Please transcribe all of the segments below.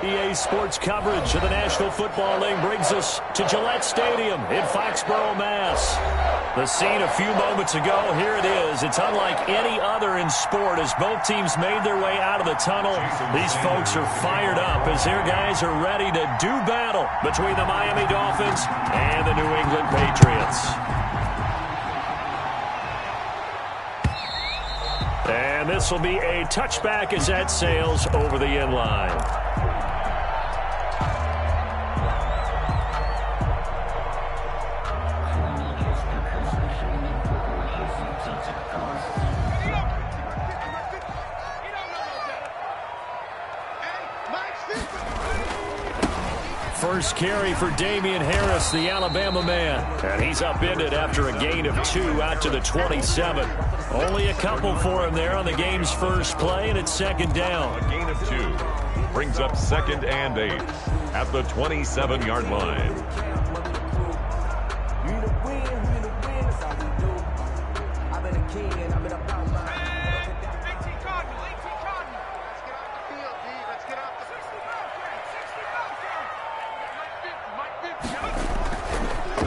EA Sports coverage of the National Football League brings us to Gillette Stadium in Foxborough, Mass. The scene a few moments ago, here it is. It's unlike any other in sport as both teams made their way out of the tunnel. These folks are fired up as their guys are ready to do battle between the Miami Dolphins and the New England Patriots. And this will be a touchback as that sails over the end line. First carry for Damian Harris, the Alabama man. And he's upended after a gain of 2 out to the 27. Only a couple for him there on the game's first play, and it's second down. A gain of 2 brings up 2nd and 8 at the 27-yard line.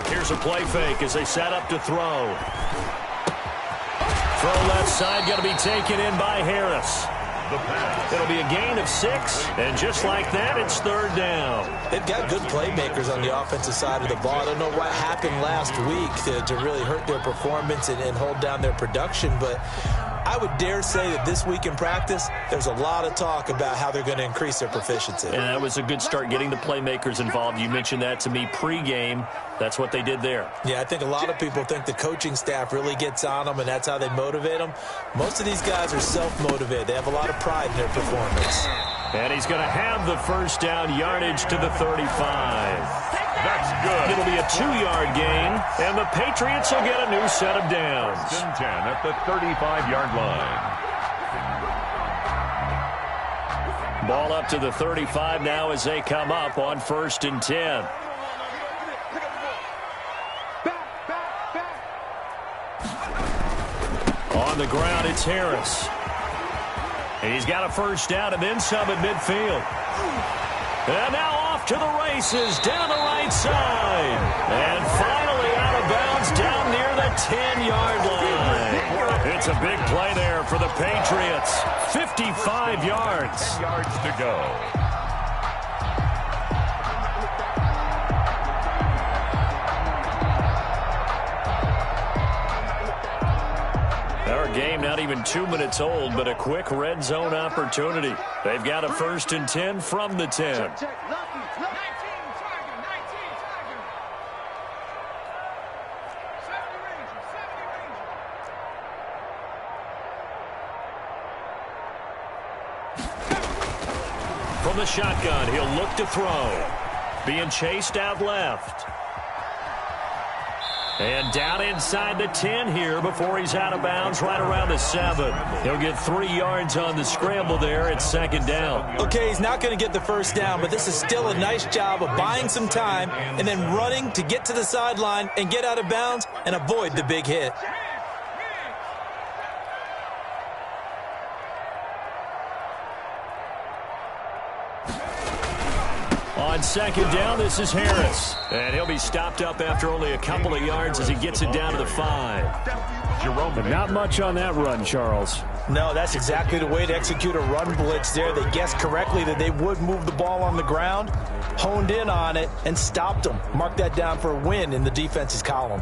Here's a play fake as they set up to throw. Throw left side, going to be taken in by Harris. It'll be a gain of 6, and just like that, it's third down. They've got good playmakers on the offensive side of the ball. I don't know what happened last week to really hurt their performance and hold down their production, but I would dare say that this week in practice, there's a lot of talk about how they're going to increase their proficiency. And that was a good start getting the playmakers involved. You mentioned that to me pregame. That's what they did there. Yeah, I think a lot of people think the coaching staff really gets on them, and that's how they motivate them. Most of these guys are self-motivated. They have a lot of pride in their performance. And he's going to have the first down yardage to the 35. That's good. It'll be a 2-yard gain, and the Patriots will get a new set of downs. 1st and 10 at the 35-yard line. Ball up to the 35 now as they come up on 1st and 10. On the ground, it's Harris. He's got a first down and then some at midfield. And now off to the races down the right side. And finally out of bounds down near the 10-yard line. It's a big play there for the Patriots. 55 yards. 10 yards to go. Our game not even 2 minutes old, but a quick red zone opportunity. They've got a 1st and 10 from the 10. From the shotgun, he'll look to throw. Being chased out left. And down inside the 10 here before he's out of bounds right around the 7. He'll get 3 yards on the scramble there. It's second down. Okay, he's not going to get the first down, but this is still a nice job of buying some time and then running to get to the sideline and get out of bounds and avoid the big hit. On second down, this is Harris. And he'll be stopped up after only a couple of yards as he gets it down to the 5. Jerome, not much on that run, Charles. No, that's exactly the way to execute a run blitz there. They guessed correctly that they would move the ball on the ground, honed in on it, and stopped them. Mark that down for a win in the defense's column.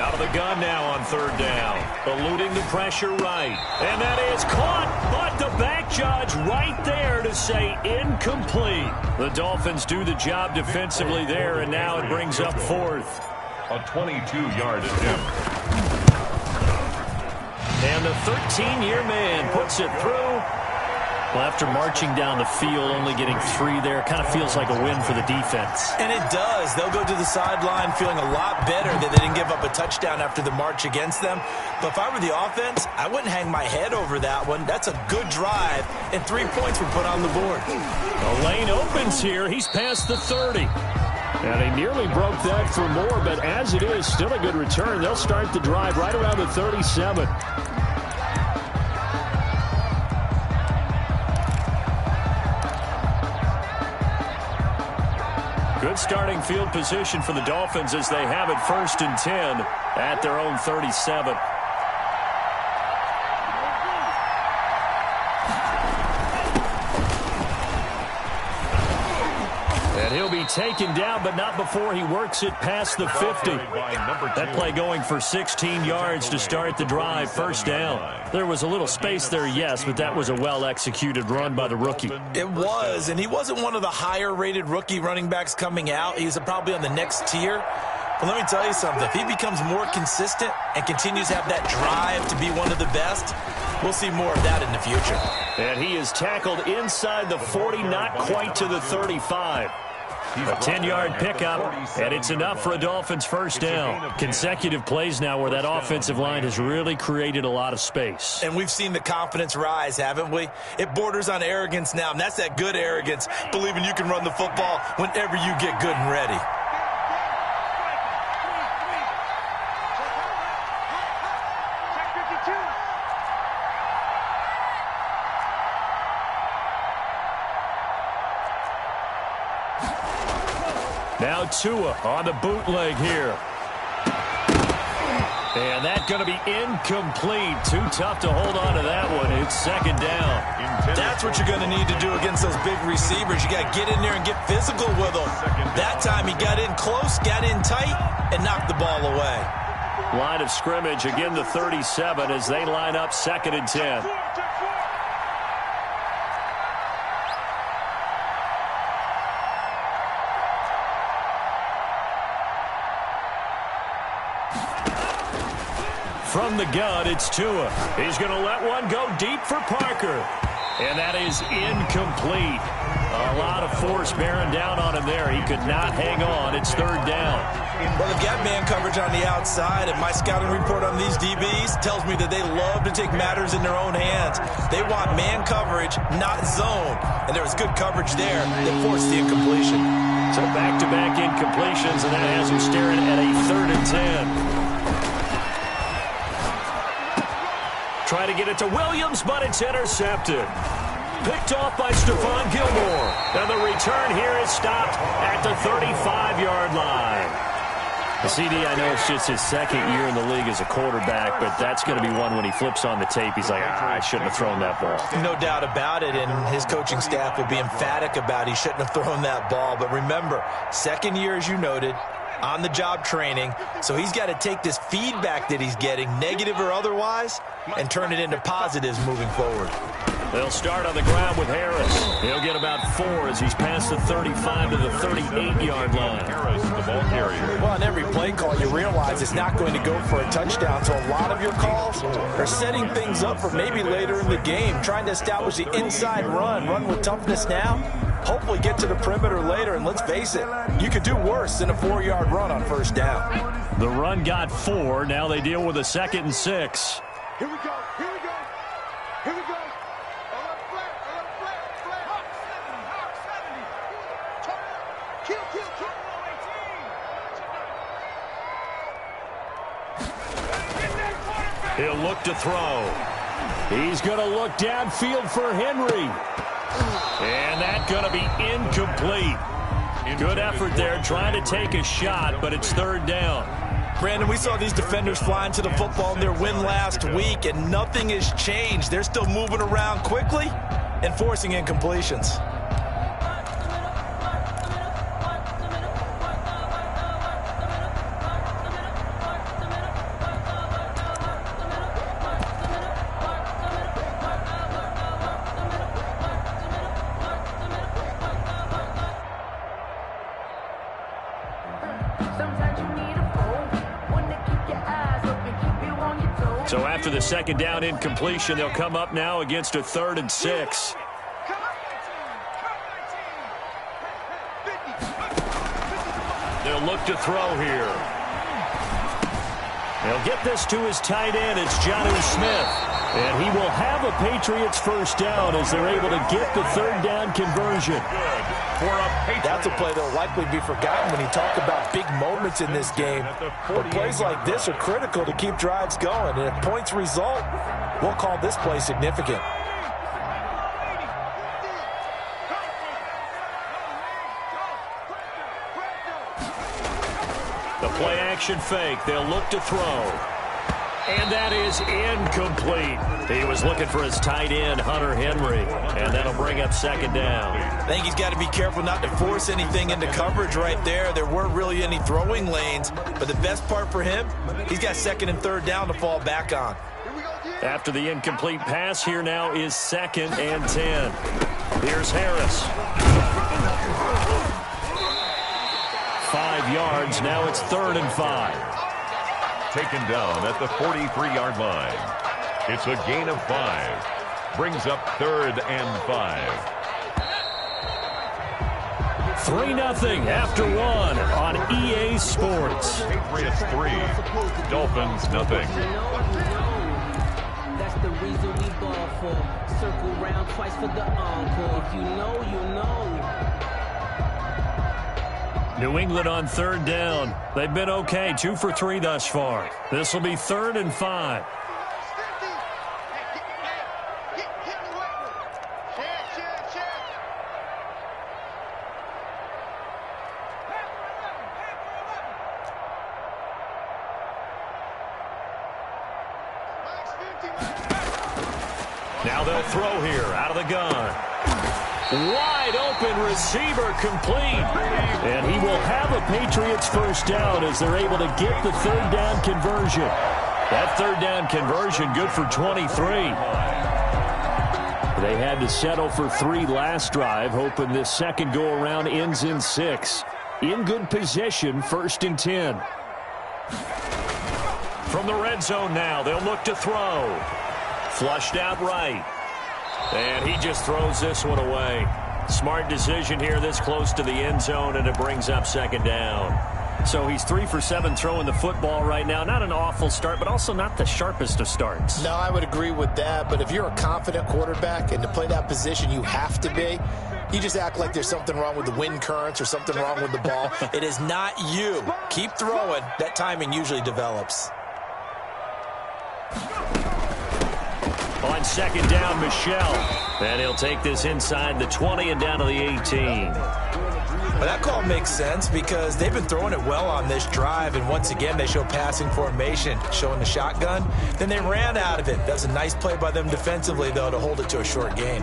Out of the gun now on third down. Eluding the pressure right. And that is caught, but the back judge right there to say incomplete. The Dolphins do the job defensively there, and now it brings up 4th. A 22-yard attempt. And the 13-year man puts it through. Well, after marching down the field, only getting 3 there, kind of feels like a win for the defense. And it does. They'll go to the sideline feeling a lot better that they didn't give up a touchdown after the march against them. But if I were the offense, I wouldn't hang my head over that one. That's a good drive, and 3 points were put on the board. The lane opens here. He's past the 30. And he nearly broke that for more, but as it is, still a good return. They'll start the drive right around the 37. Good starting field position for the Dolphins as they have it 1st and 10 at their own 37. And he'll be taken down, but not before he works it past the 50. That play going for 16 yards to start the drive, 1st down. There was a little space there, yes, but that was a well-executed run by the rookie. It was, and he wasn't one of the higher-rated rookie running backs coming out. He's probably on the next tier. But let me tell you something. If he becomes more consistent and continues to have that drive to be one of the best, we'll see more of that in the future. And he is tackled inside the 40, not quite to the 35. A 10-yard pickup, and it's enough for a Dolphins 1st down. Consecutive plays now where that offensive line has really created a lot of space. And we've seen the confidence rise, haven't we? It borders on arrogance now, and that's that good arrogance, believing you can run the football whenever you get good and ready. Now Tua on the bootleg here. And that's going to be incomplete. Too tough to hold on to that one. It's 2nd down. That's what you're going to need to do against those big receivers. You got to get in there and get physical with them. That time he got in close, got in tight, and knocked the ball away. Line of scrimmage, again the 37 as they line up 2nd and 10. From the gun, it's Tua. He's going to let one go deep for Parker. And that is incomplete. A lot of force bearing down on him there. He could not hang on. It's 3rd down. Well, they've got man coverage on the outside, and my scouting report on these DBs tells me that they love to take matters in their own hands. They want man coverage, not zone. And there was good coverage there that forced the incompletion. So back-to-back incompletions, and that has him staring at a 3rd and 10. Try to get it to Williams, but it's intercepted. Picked off by Stephon Gilmore. And the return here is stopped at the 35-yard line. The CD, I know it's just his 2nd year in the league as a quarterback, but that's going to be one when he flips on the tape. He's like, I shouldn't have thrown that ball. No doubt about it, and his coaching staff will be emphatic about he shouldn't have thrown that ball. But remember, 2nd year, as you noted, on-the-job training, so he's got to take this feedback that he's getting, negative or otherwise, and turn it into positives moving forward. They'll start on the ground with Harris. He'll get about 4 as he's past the 35 to the 38-yard line. Harris, the ball carrier. Well, on every play call, you realize it's not going to go for a touchdown, so a lot of your calls are setting things up for maybe later in the game, trying to establish the inside run with toughness now. Hopefully get to the perimeter later, and let's face it, you could do worse than a 4-yard run on 1st down. The run got 4. Now they deal with a 2nd and 6. Here we go. Here we go. Here we go. Hawk 70. Kill. He'll look to throw. He's going to look downfield for Henry. And that's going to be incomplete. Good effort there trying to take a shot, but it's 3rd down. Brandon, we saw these defenders flying to the football in their win last week, and nothing has changed. They're still moving around quickly and forcing incompletions. So after the 2nd down incompletion, they'll come up now against a 3rd and 6. They'll look to throw here. They'll get this to his tight end. It's Jonnu Smith. And he will have a Patriots first down as they're able to get the third down conversion. That's a play that will likely be forgotten when you talk about big moments in this game. But plays like this are critical to keep drives going. And if points result, we'll call this play significant. The play-action fake. They'll look to throw. And that is incomplete. He was looking for his tight end, Hunter Henry. And that'll bring up second down. I think he's got to be careful not to force anything into coverage right there. There weren't really any throwing lanes. But the best part for him, he's got second and third down to fall back on. After the incomplete pass, here now is 2nd and 10. Here's Harris. 5 yards. Now it's 3rd and 5. Taken down at the 43-yard line. It's a gain of 5. Brings up 3rd and 5. 3-0 after 1 on EA Sports. Patriots 3, Dolphins nothing. That's the reason we ball for. Circle round twice for the encore. If you know, you know. New England on 3rd down. They've been okay, 2 for 3 thus far. This will be 3rd and 5. Now they'll throw here out of the gun. Wide open receiver complete. And he will have a Patriots first down as they're able to get the 3rd down conversion. That 3rd down conversion good for 23. They had to settle for 3 last drive, hoping this second go-around ends in 6. In good position, 1st and 10. From the red zone now, they'll look to throw. Flushed out right. And he just throws this one away. Smart decision here this close to the end zone, and it brings up 2nd down. So he's 3 for 7 throwing the football right now. Not an awful start, but also not the sharpest of starts. No, I would agree with that. But if you're a confident quarterback and to play that position you have to be, you just act like there's something wrong with the wind currents or something wrong with the ball. It is not you. Keep throwing. That timing usually develops. On 2nd down, Michelle. And he'll take this inside the 20 and down to the 18. Well, that call makes sense because they've been throwing it well on this drive. And once again, they show passing formation, showing the shotgun. Then they ran out of it. That's a nice play by them defensively, though, to hold it to a short gain.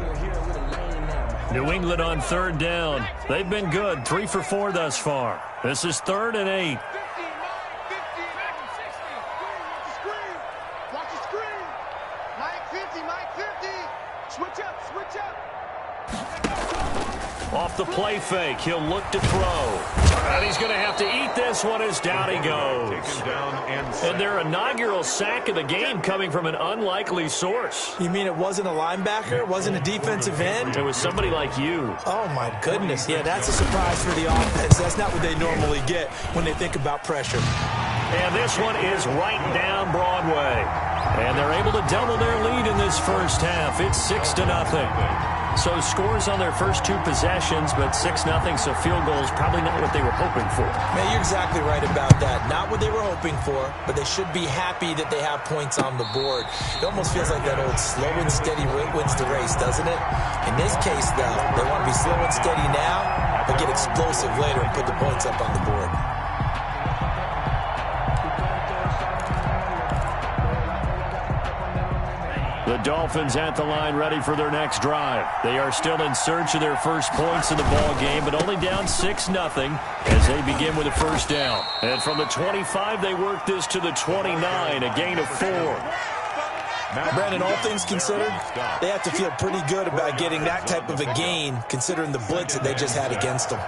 New England on 3rd down. They've been good, 3 for 4 thus far. This is 3rd and 8. Off the play fake, he'll look to throw. And he's going to have to eat this one as down he goes. And their inaugural sack of the game coming from an unlikely source. You mean it wasn't a linebacker? It wasn't a defensive end? It was somebody like you. Oh, my goodness. Yeah, that's a surprise for the offense. That's not what they normally get when they think about pressure. And this one is right down Broadway. And they're able to double their lead in this first half. It's 6-0. So scores on their first 2 possessions, but 6-0, so field goals probably not what they were hoping for. Man, you're exactly right about that. Not what they were hoping for, but they should be happy that they have points on the board. It almost feels like that old slow and steady wins the race, doesn't it? In this case, though, they want to be slow and steady now, but get explosive later and put the points up on the board. The Dolphins at the line ready for their next drive. They are still in search of their first points in the ball game, but only down 6-0 as they begin with a first down. And from the 25, they work this to the 29, a gain of 4. Brandon, all things considered, they have to feel pretty good about getting that type of a gain, considering the blitz that they just had against them.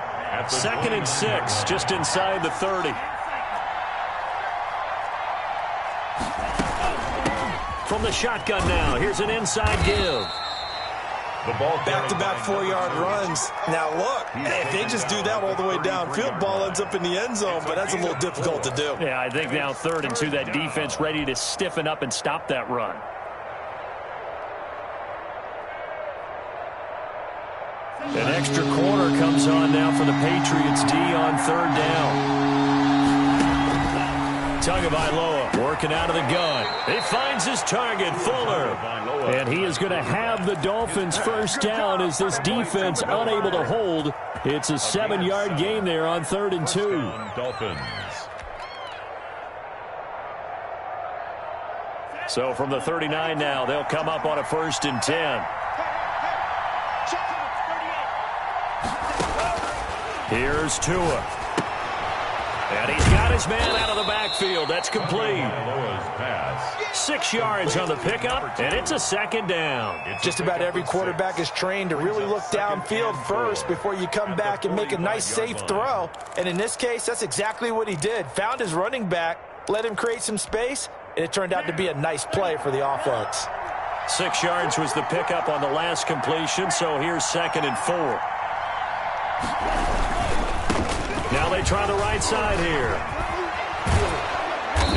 2nd and 6, just inside the 30. From the shotgun now, here's an inside give. The ball Back-to-back 4-yard runs. Now, look, if they just do that all the way downfield, ball ends up in the end zone, but that's a little difficult to do. Yeah, I think now 3rd and 2, that defense ready to stiffen up and stop that run. An extra corner comes on now for the Patriots D on 3rd down. Tagovailoa working out of the gun. He finds his target, Fuller. And he is going to have the Dolphins first down as this defense unable to hold. It's a 7-yard gain there on 3rd and 2. Dolphins. So from the 39 now, they'll come up on a 1st and 10. Here's Tua. And he's got his man out of the backfield. That's complete. 6 yards on the pickup, and it's a 2nd down. Just about every quarterback is trained to really look downfield first before you come back and make a nice, safe throw. And in this case, that's exactly what he did. Found his running back, let him create some space, and it turned out to be a nice play for the offense. 6 yards was the pickup on the last completion, so here's 2nd and 4. Now they try the right side here.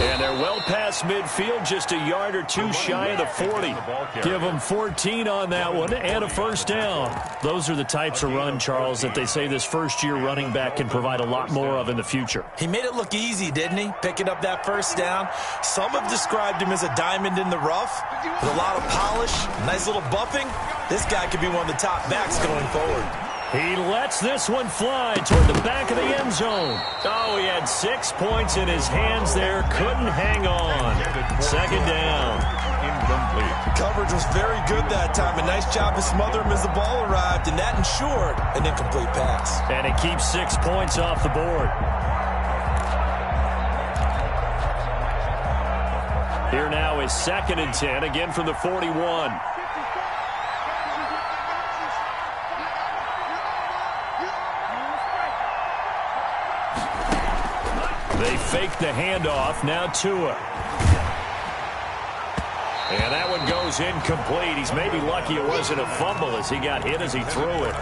And they're well past midfield, just a yard or two shy of the 40. Give them 14 on that one and a 1st down. Those are the types of run, Charles, that they say this first-year running back can provide a lot more of in the future. He made it look easy, didn't he? Picking up that 1st down. Some have described him as a diamond in the rough with a lot of polish, nice little buffing. This guy could be one of the top backs going forward. He lets this one fly toward the back of the end zone. Oh, he had 6 points in his hands there. Couldn't hang on. 2nd down. Incomplete. Coverage was very good that time. A nice job to smother him as the ball arrived, and that ensured an incomplete pass. And it keeps 6 points off the board. Here now is 2nd and 10, again from the 41. They fake the handoff. Now Tua. And that one goes incomplete. He's maybe lucky it wasn't a fumble as he got hit as he threw it.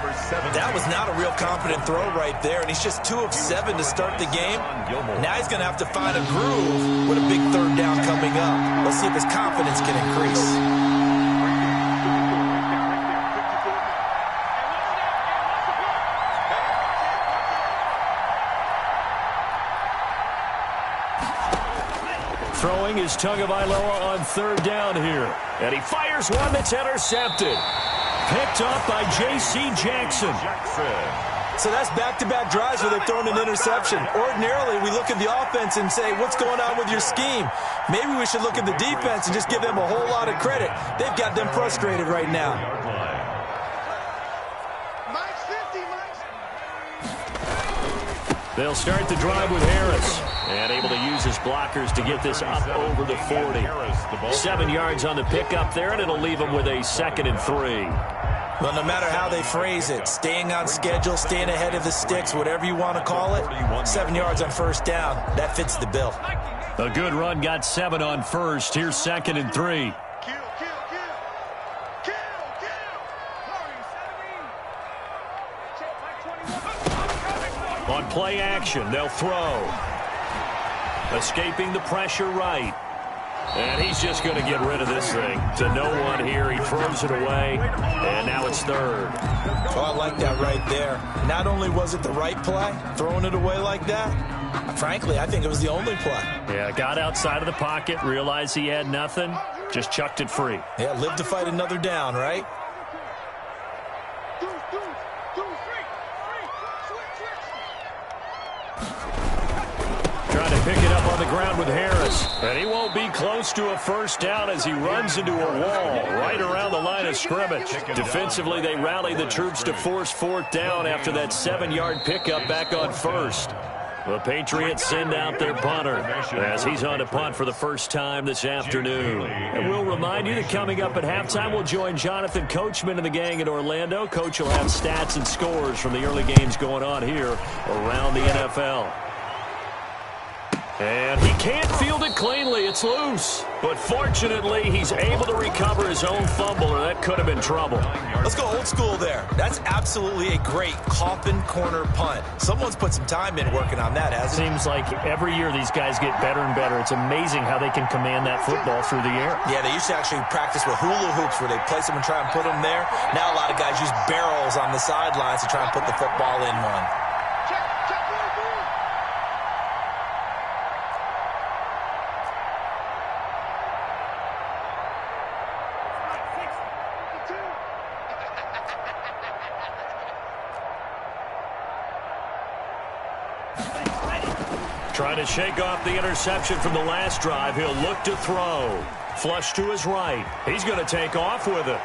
That was not a real confident throw right there, and he's just 2 of 7 to start the game. Now he's going to have to find a groove with a big 3rd down coming up. Let's see if his confidence can increase. Throwing is Tagovailoa on 3rd down here. And he fires one that's intercepted. Picked up by J.C. Jackson. So that's back-to-back drives where they've thrown an interception. Ordinarily, we look at the offense and say, what's going on with your scheme? Maybe we should look at the defense and just give them a whole lot of credit. They've got them frustrated right now. They'll start the drive with Harris. And able to use his blockers to get this up over the 40. 7 yards on the pickup there, and it'll leave him with a 2nd and 3. Well, no matter how they phrase it, staying on schedule, staying ahead of the sticks, whatever you want to call it, 7 yards on 1st down, that fits the bill. A good run got 7 on 1st. Here's 2nd and 3. On play action, they'll throw. Escaping the pressure right. And he's just going to get rid of this thing. To no one here. He throws it away. And now it's 3rd. Oh, I like that right there. Not only was it the right play, throwing it away like that, frankly, I think it was the only play. Yeah, got outside of the pocket, realized he had nothing, just chucked it free. Yeah, live to fight another down, right? Trying to pick it up on the ground with Harris. And he won't be close to a 1st down as he runs into a wall right around the line of scrimmage. Defensively, they rally the troops to force 4th down after that 7-yard pickup back on 1st. The Patriots send out their punter as he's on to punt for the first time this afternoon. And we'll remind you that coming up at halftime, we'll join Jonathan Coachman and the gang in Orlando. Coach will have stats and scores from the early games going on here around the NFL. And he can't field it cleanly. It's loose. But fortunately, he's able to recover his own fumble, or that could have been trouble. Let's go old school there. That's absolutely a great coffin corner punt. Someone's put some time in working on that, hasn't it? Seems like every year these guys get better and better. It's amazing how they can command that football through the air. Yeah, they used to actually practice with hula hoops where they place them and try and put them there. Now a lot of guys use barrels on the sidelines to try and put the football in one. Trying to shake off the interception from the last drive. He'll look to throw. Flush to his right. He's going to take off with it.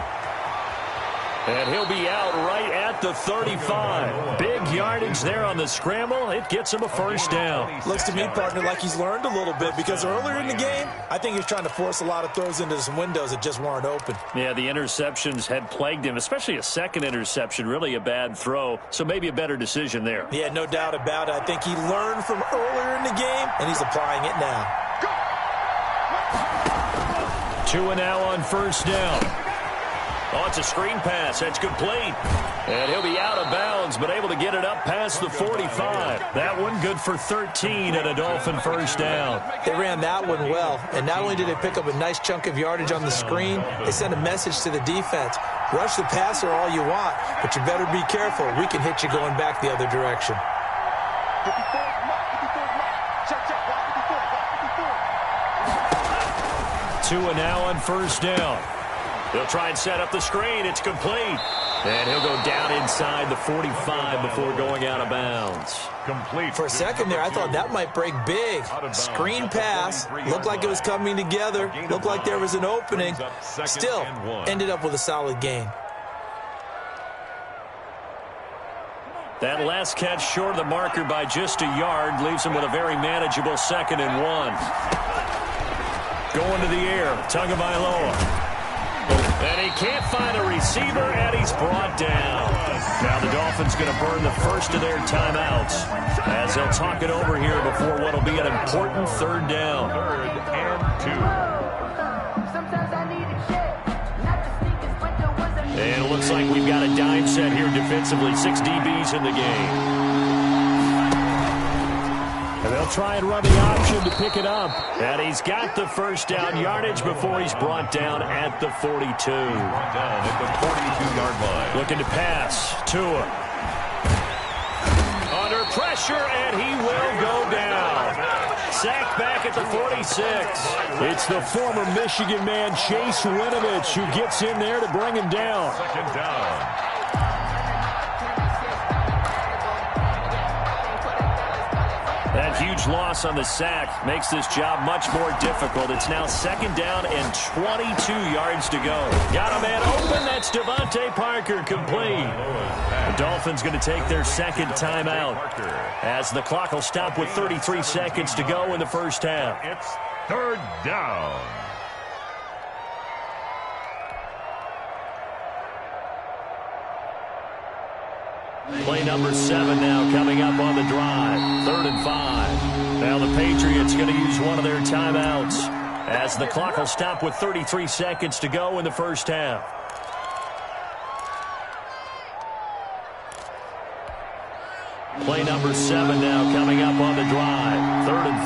And he'll be out right at the 35. Big yardage there on the scramble. It gets him a first down. Looks to me, partner, like he's learned a little bit because earlier in the game, I think he was trying to force a lot of throws into some windows that just weren't open. Yeah, the interceptions had plagued him, especially a second interception, really a bad throw. So maybe a better decision there. Yeah, no doubt about it. I think he learned from earlier in the game, and he's applying it now. 2 and now on first down. Oh, it's a screen pass. That's complete. And he'll be out of bounds, but able to get it up past the 45. That one good for 13 and a Dolphin first down. They ran that one well, and not only did they pick up a nice chunk of yardage on the screen, they sent a message to the defense. Rush the passer all you want, but you better be careful. We can hit you going back the other direction. 2 and now on first down. He'll try and set up the screen. It's complete. And he'll go down inside the 45 before going out of bounds. Complete. For a second there, I thought that might break big. Screen pass. Looked like it was coming together. Looked like there was an opening. Still, ended up with a solid gain. That last catch short of the marker by just a yard leaves him with a very manageable 2nd and 1. Going to the air, Tagovailoa. And he can't find a receiver, and he's brought down. Now the Dolphins going to burn the first of their timeouts as they'll talk it over here before what will be an important 3rd down. 3rd and 2. And it looks like we've got a dime set here defensively. 6 DBs in the game. And they'll try and run the option to pick it up. And he's got the first down yardage before he's brought down at the 42. Brought down at the 42-yard line. Looking to pass. Tua. Under pressure, and he will go down. Sacked back at the 46. It's the former Michigan man, Chase Winovich, who gets in there to bring him down. 2nd down. That huge loss on the sack makes this job much more difficult. It's now 2nd down and 22 yards to go. Got a man open. That's Devontae Parker, complete. The Dolphins going to take their 2nd timeout as the clock will stop with 33 seconds to go in the first half. It's 3rd down. Play number 7 now coming up on the drive. 3rd and 5. Now the Patriots going to use one of their timeouts as the clock will stop with 33 seconds to go in the first half. Play number 7 now coming up on the drive. 3rd and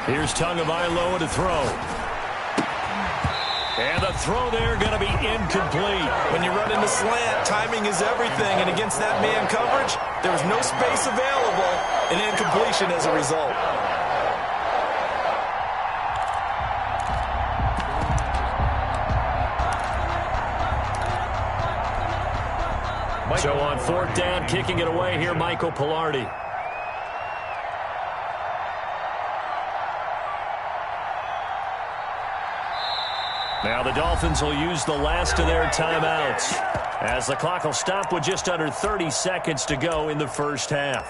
5. Here's Tagovailoa to throw. And the throw there going to be incomplete. When you run in the slant, timing is everything. And against that man coverage, there was no space available. An incompletion as a result. So on 4th down, kicking it away here, Michael Pilardi. Now the Dolphins will use the last of their timeouts as the clock will stop with just under 30 seconds to go in the first half.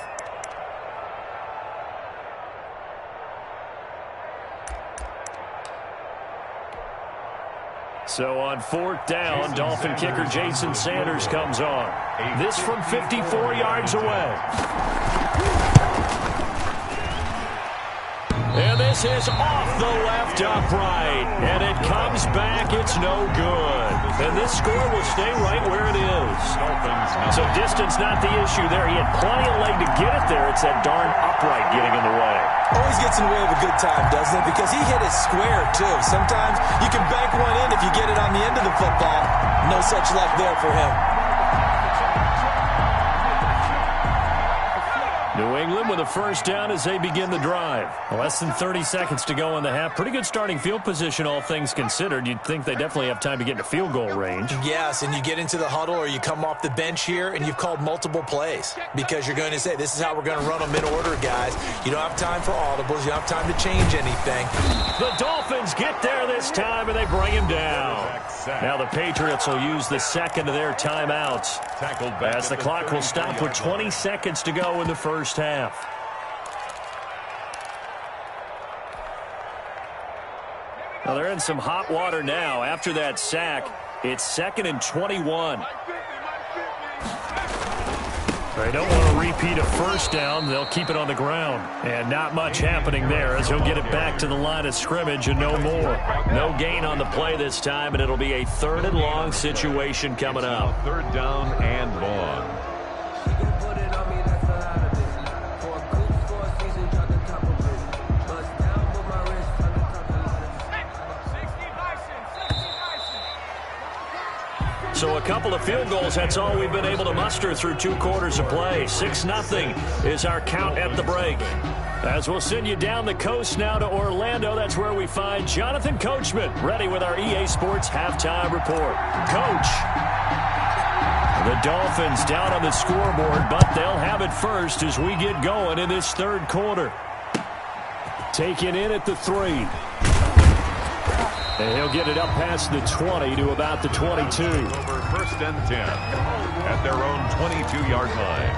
So on 4th down, Dolphin kicker Jason Sanders comes on. This from 54 yards away. And this is off the left upright. And it comes back. It's no good. And this score will stay right where it is. So distance not the issue there. He had plenty of leg to get it there. It's that darn upright getting in the way. Always gets in the way of a good time, doesn't it? Because he hit it square, too. Sometimes you can bank one in if you get it on the end of the football. No such luck there for him. New England with a first down as they begin the drive. Less than 30 seconds to go in the half. Pretty good starting field position, all things considered. You'd think they definitely have time to get into field goal range. Yes, and you get into the huddle or you come off the bench here and you've called multiple plays because you're going to say, this is how we're going to run them in order, guys. You don't have time for audibles. You don't have time to change anything. The Dolphins get there this time, and they bring him down. Now the Patriots will use the second of their timeouts as the clock will stop with 20 seconds to go in the first half. Well, they're in some hot water now. After that sack, it's 2nd and 21. They don't want to repeat a first down. They'll keep it on the ground. And not much happening there as he'll get it back to the line of scrimmage and no more. No gain on the play this time, and it'll be a 3rd and long situation coming up. 3rd down and long. So a couple of field goals, that's all we've been able to muster through 2 quarters of play. 6-0 is our count at the break. As we'll send you down the coast now to Orlando, that's where we find Jonathan Coachman, ready with our EA Sports halftime report. Coach. The Dolphins down on the scoreboard, but they'll have it first as we get going in this 3rd quarter. Taken in at the 3. And he'll get it up past the 20 to about the 22. Over 1st and 10 at their own 22-yard line.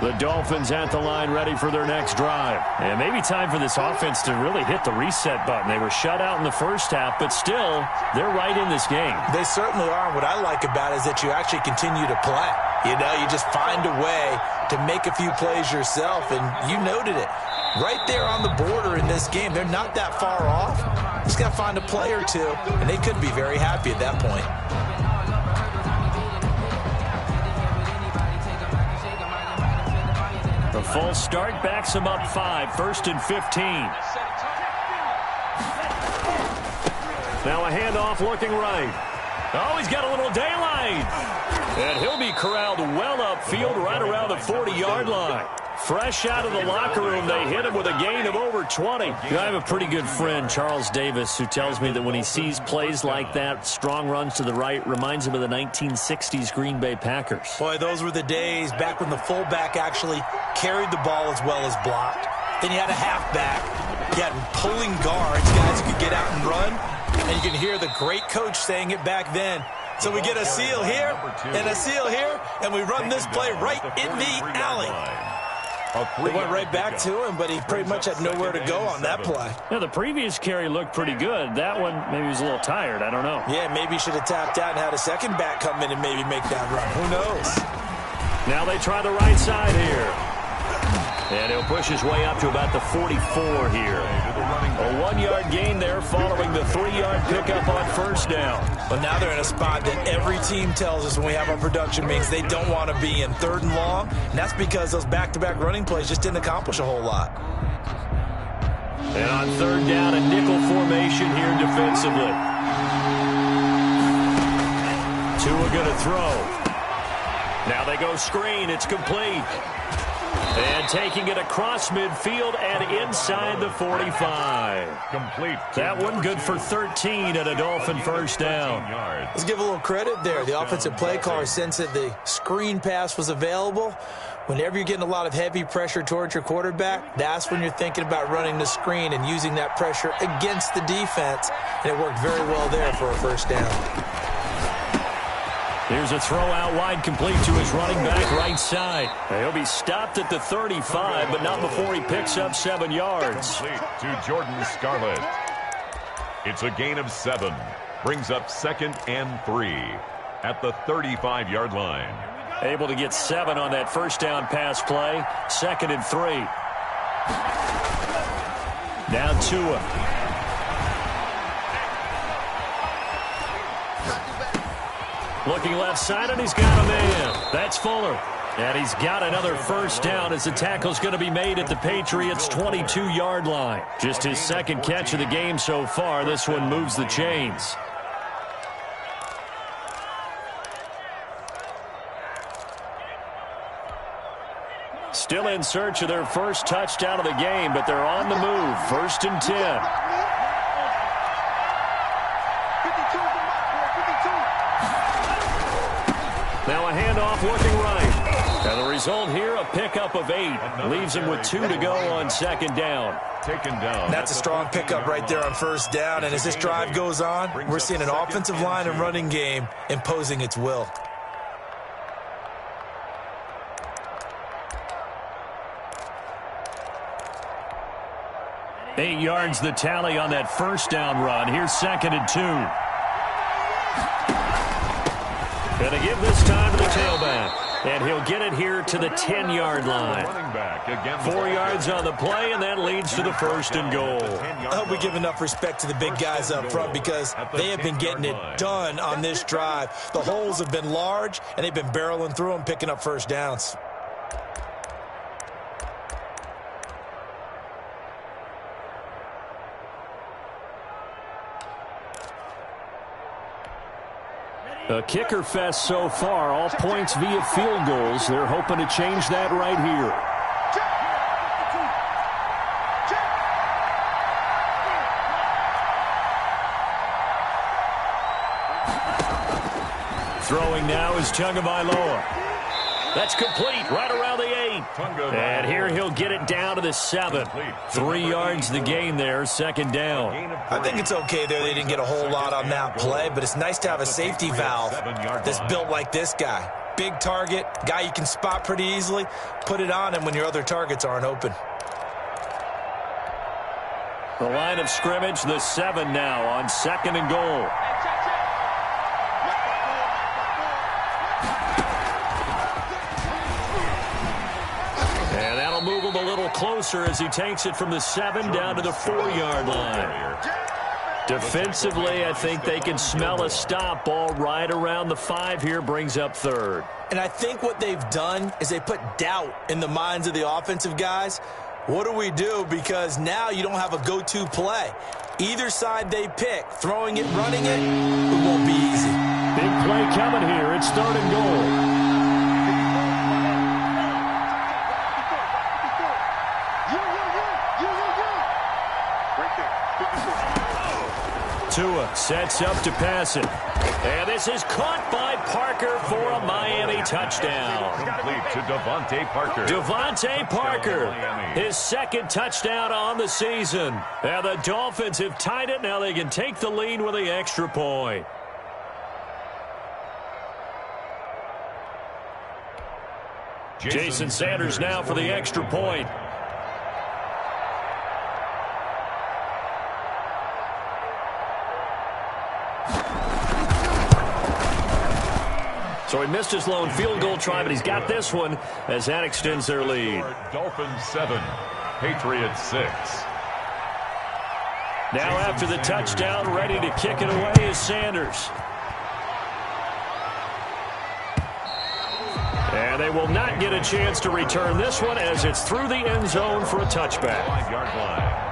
The Dolphins at the line ready for their next drive. And maybe time for this offense to really hit the reset button. They were shut out in the first half, but still, they're right in this game. They certainly are. And what I like about it is that you actually continue to play. You know, you just find a way to make a few plays yourself, and you noted it. Right there on the border in this game. They're not that far off. Just got to find a play or two, and they could be very happy at that point. The false start backs them up 5, 1st and 15. Now a handoff looking right. Oh, he's got a little daylight. And he'll be corralled well upfield right around the 40-yard line. Fresh out of the locker room, they hit him with a gain of over 20. I have a pretty good friend, Charles Davis, who tells me that when he sees plays like that, strong runs to the right, reminds him of the 1960s Green Bay Packers. Boy, those were the days back when the fullback actually carried the ball as well as blocked. Then you had a halfback. You had pulling guards, guys who could get out and run. And you can hear the great coach saying it back then. So we get a seal here and a seal here, and we run this play right in the alley. It went right back to him, but he pretty much had nowhere to go on that play. Yeah, the previous carry looked pretty good. That one, maybe he was a little tired. I don't know. Yeah, maybe he should have tapped out and had a second back come in and maybe make that run. Who knows? Now they try the right side here. And he'll push his way up to about the 44 here. A 1-yard gain there following the 3-yard pickup on first down. But now they're in a spot that every team tells us when we have our production meetings they don't want to be in, 3rd and long. And that's because those back-to-back running plays just didn't accomplish a whole lot. And on 3rd down, a nickel formation here defensively. Tua going to throw. Now they go screen. It's complete. And taking it across midfield and inside the 45. Complete. That one good for 13 and a Dolphin first down. Let's give a little credit there. The offensive play caller sensed that the screen pass was available. Whenever you're getting a lot of heavy pressure towards your quarterback, that's when you're thinking about running the screen and using that pressure against the defense. And it worked very well there for a first down. Here's a throw out wide, complete to his running back right side. He'll be stopped at the 35, but not before he picks up 7 yards. Complete to Jordan Scarlett. It's a gain of 7. Brings up 2nd and 3 at the 35-yard line. Able to get 7 on that first down pass play. 2nd and 3. Now Tua. Looking left side, and he's got a man. That's Fuller. And he's got another first down as the tackle's going to be made at the Patriots' 22-yard line. Just his 2nd catch of the game so far. This one moves the chains. Still in search of their first touchdown of the game, but they're on the move. 1st and 10. Now a handoff looking right. And the result here, a pickup of 8. Leaves him with 2 to go on 2nd down. Taken down. That's a strong pickup right there on 1st down. And as this drive goes on, we're seeing an offensive line and running game imposing its will. Eight yards the tally on that first down run. Here's 2nd and 2. Going to give this time to the tailback. And he'll get it here to the 10-yard line. 4 yards on the play, and that leads to the 1st and goal. I hope we give enough respect to the big guys up front because they have been getting it done on this drive. The holes have been large, and they've been barreling through them, picking up first downs. A kicker fest so far, all points via field goals. They're hoping to change that right here. Throwing now is Tagovailoa. That's complete right around the 8. And here he'll get it down to the 7. 3 yards the gain there, 2nd down. I think it's okay there. They didn't get a whole lot on that play, but it's nice to have a safety valve that's built like this guy. Big target, guy you can spot pretty easily. Put it on him when your other targets aren't open. The line of scrimmage, the 7 now on 2nd and goal. Move him a little closer as he takes it from the 7 down to the 4-yard line. Defensively, I think they can smell a stop. Ball right around the 5 here, brings up 3rd. And I think what they've done is they put doubt in the minds of the offensive guys. What do we do? Because now you don't have a go-to play. Either side they pick, throwing it, running it, it won't be easy. Big play coming here. It's 3rd and goal. Tua sets up to pass it. And this is caught by Parker for a Miami touchdown. Complete to Devontae Parker. Devontae Parker, his 2nd touchdown on the season. And the Dolphins have tied it. Now they can take the lead with the extra point. Jason Sanders now for the extra point. So he missed his lone field goal try, but he's got this one as that extends their lead. Dolphins 7, Patriots 6. Now after the touchdown, ready to kick it away is Sanders. And they will not get a chance to return this one as it's through the end zone for a touchback. 5-yard line.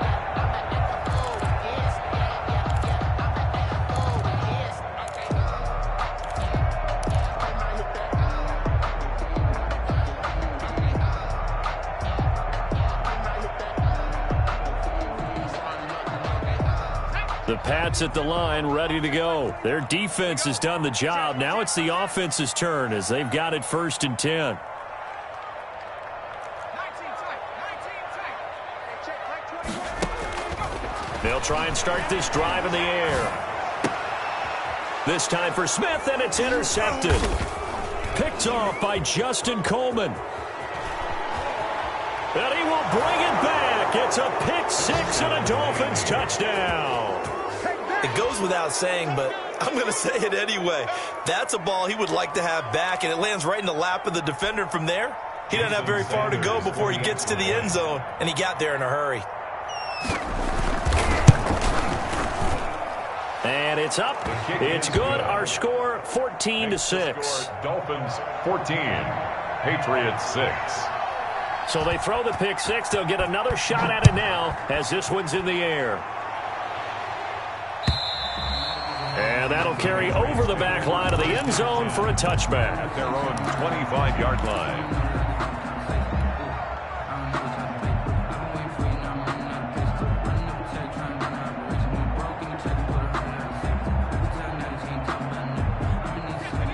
The Pats at the line, ready to go. Their defense has done the job. Now it's the offense's turn as they've got it 1st and 10. They'll try and start this drive in the air. This time for Smith, and it's intercepted. Picked off by Justin Coleman. And he will bring it back. It's a pick six and a Dolphins touchdown. It goes without saying, but I'm going to say it anyway. That's a ball he would like to have back, and it lands right in the lap of the defender from there. He doesn't have very far to go before he gets to the end zone, and he got there in a hurry. And it's up. It's good. Our score, 14-6. Dolphins 14, Patriots 6. So they throw the pick six. They'll get another shot at it now as this one's in the air. And that'll carry over the back line of the end zone for a touchback. At their own 25-yard line.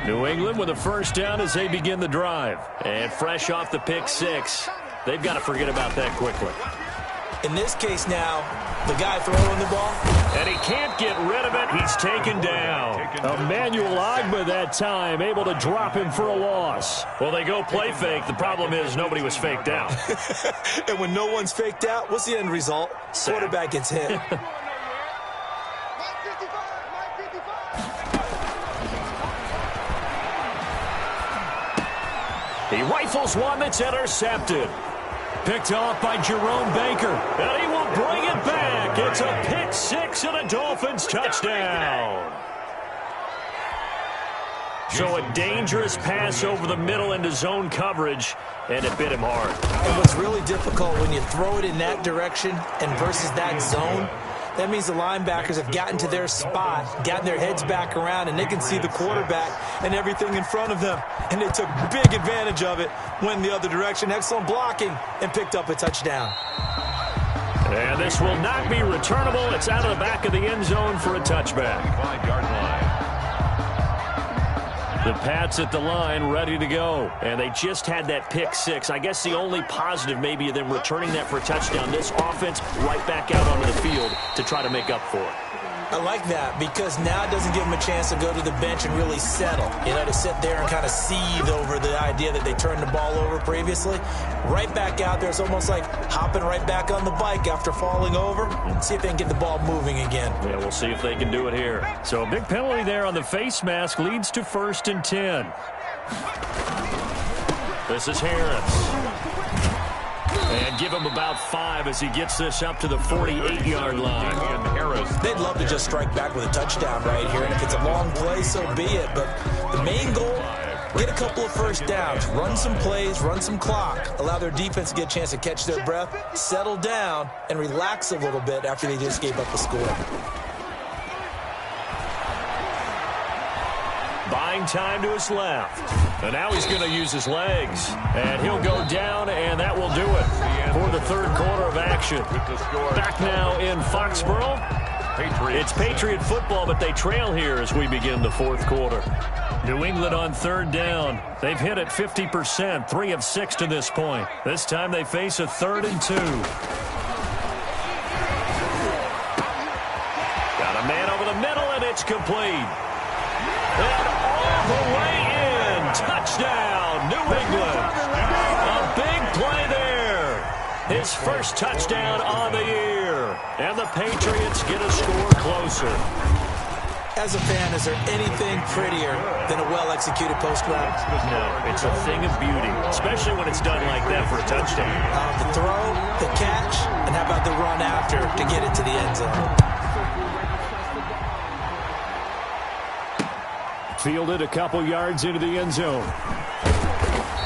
New England with a first down as they begin the drive. And fresh off the pick six, they've got to forget about that quickly. In this case now, the guy throwing the ball. And he can't get rid of it. He's taken down. Emmanuel Ogbah that time, able to drop him for a loss. Well, they go play fake. The problem is nobody was faked out. And when no one's faked out, what's the end result? Quarterback gets hit. He rifles one that's intercepted. Picked off by Jerome Baker. And he will bring it back. It's a pick six and a Dolphins touchdown. So a dangerous pass over the middle into zone coverage, and it bit him hard. And what's really difficult when you throw it in that direction and versus that zone, that means the linebackers have gotten to their spot, gotten their heads back around, and they can see the quarterback and everything in front of them. And they took big advantage of it, went the other direction, excellent blocking, and picked up a touchdown. And this will not be returnable. It's out of the back of the end zone for a touchback. 5-yard line. The Pats at the line ready to go. And they just had that pick six. I guess the only positive maybe of them returning that for a touchdown. This offense right back out onto the field to try to make up for it. I like that because now it doesn't give them a chance to go to the bench and really settle. You know, to sit there and kind of seethe over the idea that they turned the ball over previously. Right back out there. It's almost like hopping right back on the bike after falling over. See if they can get the ball moving again. Yeah, we'll see if they can do it here. So a big penalty there on the face mask leads to 1st and 10. This is Harris. And give him about 5 as he gets this up to the 48-yard line. And Harris. They'd love to just strike back with a touchdown right here. And if it's a long play, so be it. But the main goal, get a couple of first downs, run some plays, run some clock, allow their defense to get a chance to catch their breath, settle down, and relax a little bit after they just gave up a score. Buying time to his left. And now he's going to use his legs. And he'll go down, and that will do it for the third quarter of action. Back now in Foxborough. It's Patriot football, but they trail here as we begin the fourth quarter. New England on third down. They've hit it 50%, 3 of 6 to this point. This time they face a 3rd and 2. Got a man over the middle, and it's complete. And all the way in. Touchdown, New England. A big play there. His first touchdown on the year. And the Patriots get a score closer. As a fan, is there anything prettier than a well-executed post-route? No, it's a thing of beauty, especially when it's done like that for a touchdown. The throw, the catch, and how about the run after to get it to the end zone? Fielded a couple yards into the end zone.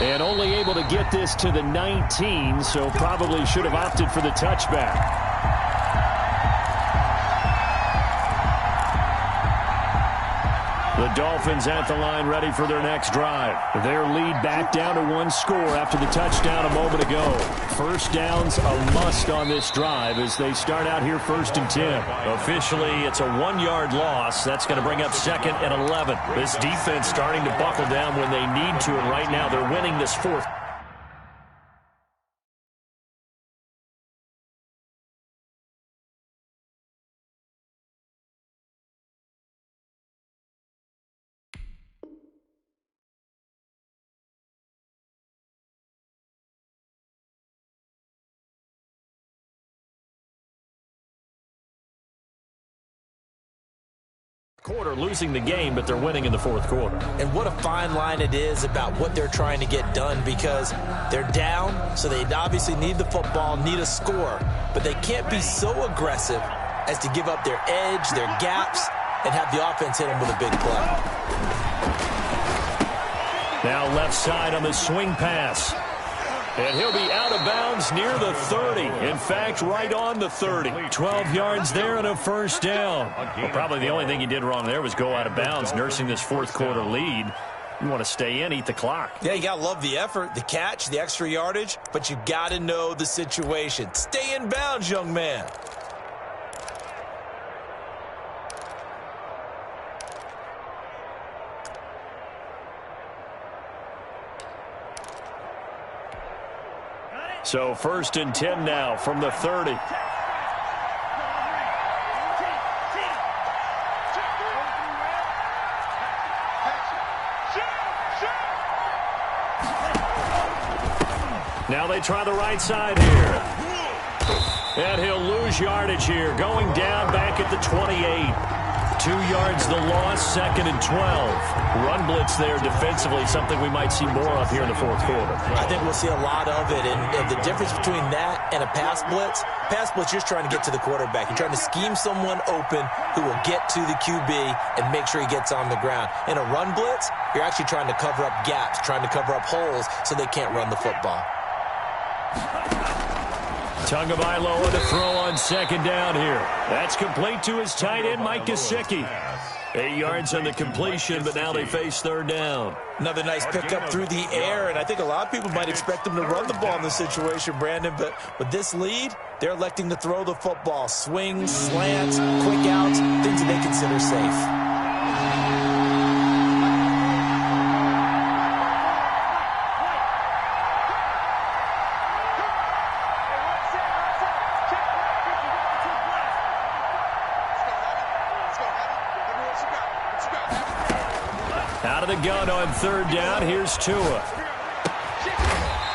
And only able to get this to the 19, so probably should have opted for the touchback. The Dolphins at the line ready for their next drive. Their lead back down to 1 score after the touchdown a moment ago. First down's a must on this drive as they start out here 1st and 10. Officially, it's a 1-yard loss. That's going to bring up 2nd and 11. This defense starting to buckle down when they need to, and right now they're winning this fourth. quarter, losing the game, but they're winning in the fourth quarter. And what a fine line it is about what they're trying to get done, because they're down, so they obviously need the football, need a score, but they can't be so aggressive as to give up their edge, their gaps, and have the offense hit them with a big play. Now left side on the swing pass. And he'll be out of bounds near the 30. In fact, right on the 30. 12 yards there and a first down. Well, probably the only thing he did wrong there was go out of bounds, nursing this fourth quarter lead. You want to stay in, eat the clock. Yeah, you got to love the effort, the catch, the extra yardage, but you got to know the situation. Stay in bounds, young man. So 1st and 10 now from the 30. Now they try the right side here. And he'll lose yardage here, going down back at the 28. 2 yards the loss, 2nd and 12. Run blitz there defensively, something we might see more of here in the fourth quarter. I think we'll see a lot of it, and the difference between that and a pass blitz, you're just trying to get to the quarterback. You're trying to scheme someone open who will get to the QB and make sure he gets on the ground. In a run blitz, you're actually trying to cover up gaps, trying to cover up holes so they can't run the football. Tagovailoa to throw on 2nd down here. That's complete to his tight end, Mike Gesicki. 8 yards on the completion, but now they face 3rd down. Another nice pickup through the air, and I think a lot of people might expect them to run the ball in this situation, Brandon, but with this lead, they're electing to throw the football. Swings, slants, quick outs, things that they consider safe. Out of the gun on 3rd down. Here's Tua.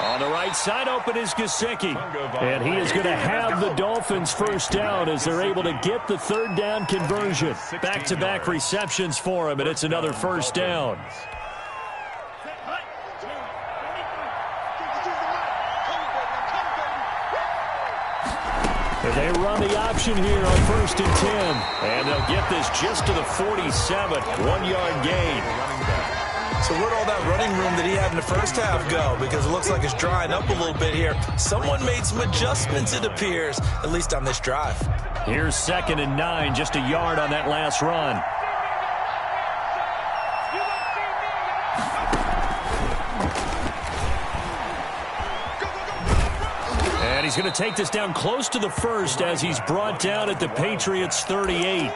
On the right side, open is Gesicki. And he is going to have the Dolphins first down as they're able to get the 3rd down conversion. Back-to-back receptions for him, and it's another first down. And they run the option here on 1st and 10. And they'll get this just to the 47. 1-yard gain. So where'd all that running room that he had in the first half go? Because it looks like it's drying up a little bit here. Someone made some adjustments, it appears, at least on this drive. Here's 2nd and 9, just a yard on that last run. And he's going to take this down close to the 1st as he's brought down at the Patriots' 38.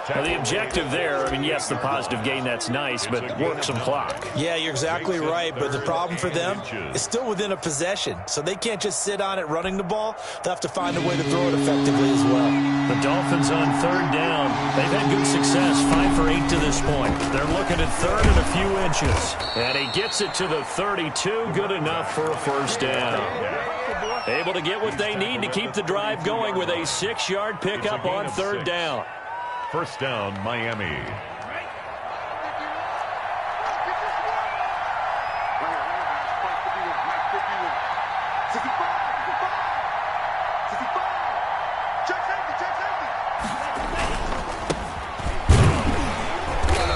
Now, the objective there, I mean, yes, the positive gain, that's nice, but work some clock. Yeah, you're exactly right, but the problem for them is still within a possession, so they can't just sit on it running the ball. They'll have to find a way to throw it effectively as well. The Dolphins on 3rd down. They've had good success, 5 for 8 to this point. They're looking at 3rd and a few inches. And he gets it to the 32, good enough for a first down. Able to get what they need to keep the drive going with a 6-yard pickup on 3rd down. First down, Miami.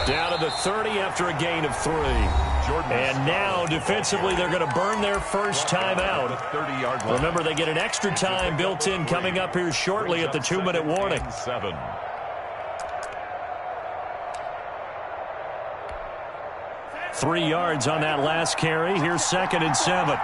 Down to the 30 after a gain of 3. And now, defensively, they're going to burn their first timeout. Remember, they get an extra time built in coming up here shortly at the 2-minute warning. 7. Three yards on that last carry. Here's 2nd and 7.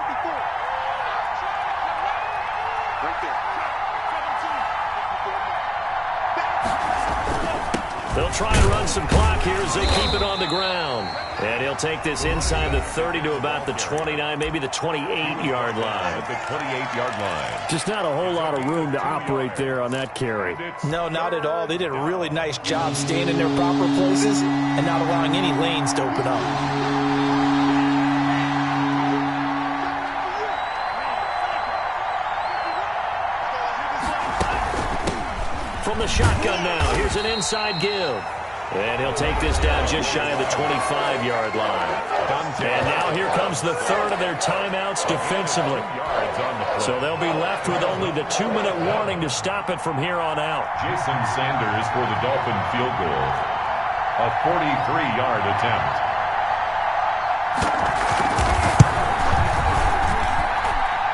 They'll try and run some clock here as they keep it on the ground. And he'll take this inside the 30 to about the 29, maybe the 28-yard line. The 28-yard line. Just not a whole lot of room to operate there on that carry. No, not at all. They did a really nice job staying in their proper places and not allowing any lanes to open up. From the shotgun now, here's an inside give. And he'll take this down just shy of the 25-yard line. And now here comes the third of their timeouts defensively. So they'll be left with only the 2-minute warning to stop it from here on out. Jason Sanders for the Dolphin field goal. A 43-yard attempt.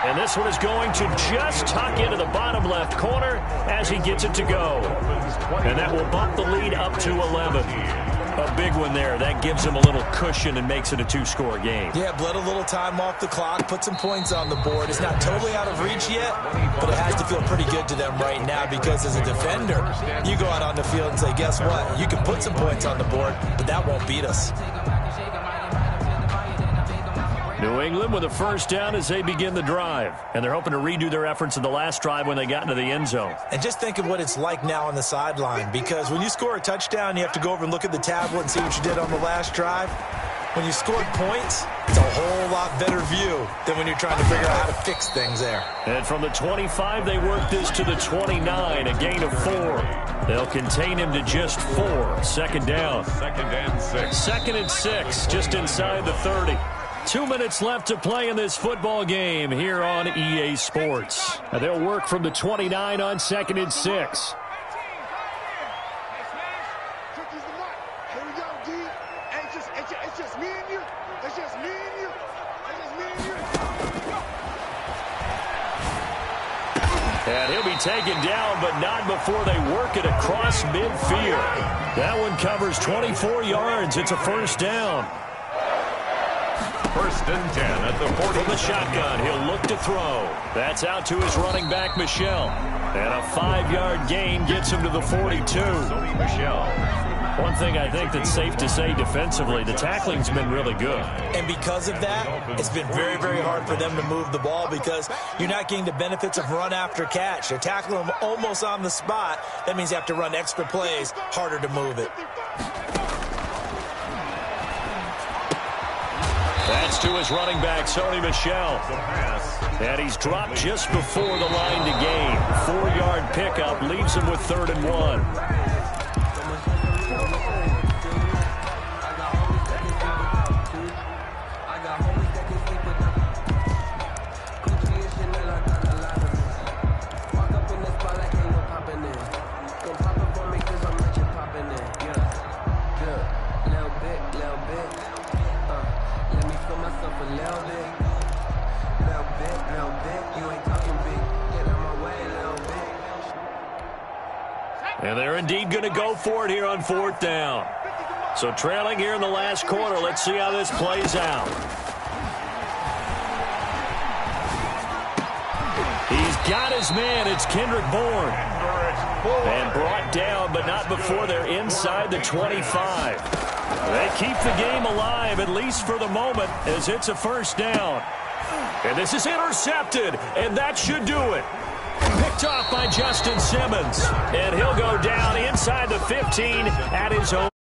And this one is going to just tuck into the bottom left corner as he gets it to go. And that will bump the lead up to 11. A big one there. That gives them a little cushion and makes it a 2-score game. Yeah, bled a little time off the clock, put some points on the board. It's not totally out of reach yet, but it has to feel pretty good to them right now because as a defender, you go out on the field and say, guess what? You can put some points on the board, but that won't beat us. New England with a first down as they begin the drive. And they're hoping to redo their efforts in the last drive when they got into the end zone. And just think of what it's like now on the sideline, because when you score a touchdown, you have to go over and look at the tablet and see what you did on the last drive. When you scored points, it's a whole lot better view than when you're trying to figure out how to fix things there. And from the 25, they work this to the 29, a gain of 4. They'll contain him to just 4. Second down. Second and 6. Second and 6, just inside the 30. 2 minutes left to play in this football game here on EA Sports. And they'll work from the 29 on second and 6. Here we go, D. It's just me and you. It's just me and you. It's just me and you. And he'll be taken down, but not before they work it across midfield. That one covers 24 yards. It's a first down. First and 10 at the 40. From the shotgun, he'll look to throw. That's out to his running back, Michel. And a 5-yard gain gets him to the 42. Michel. One thing I think that's safe to say defensively, the tackling's been really good. And because of that, it's been very, very hard for them to move the ball because you're not getting the benefits of run after catch. They're tackling them almost on the spot. That means you have to run extra plays, harder to move it. That's to his running back, Sony Michel. And he's dropped just before the line to gain. 4-yard pickup leaves him with 3rd and 1. And they're indeed going to go for it here on 4th down. So trailing here in the last quarter. Let's see how this plays out. He's got his man. It's Kendrick Bourne. And brought down, but not before they're inside the 25. They keep the game alive, at least for the moment, as it's a first down. And this is intercepted, and that should do it. Picked off by Justin Simmons. And he'll go down inside the 15 at his own.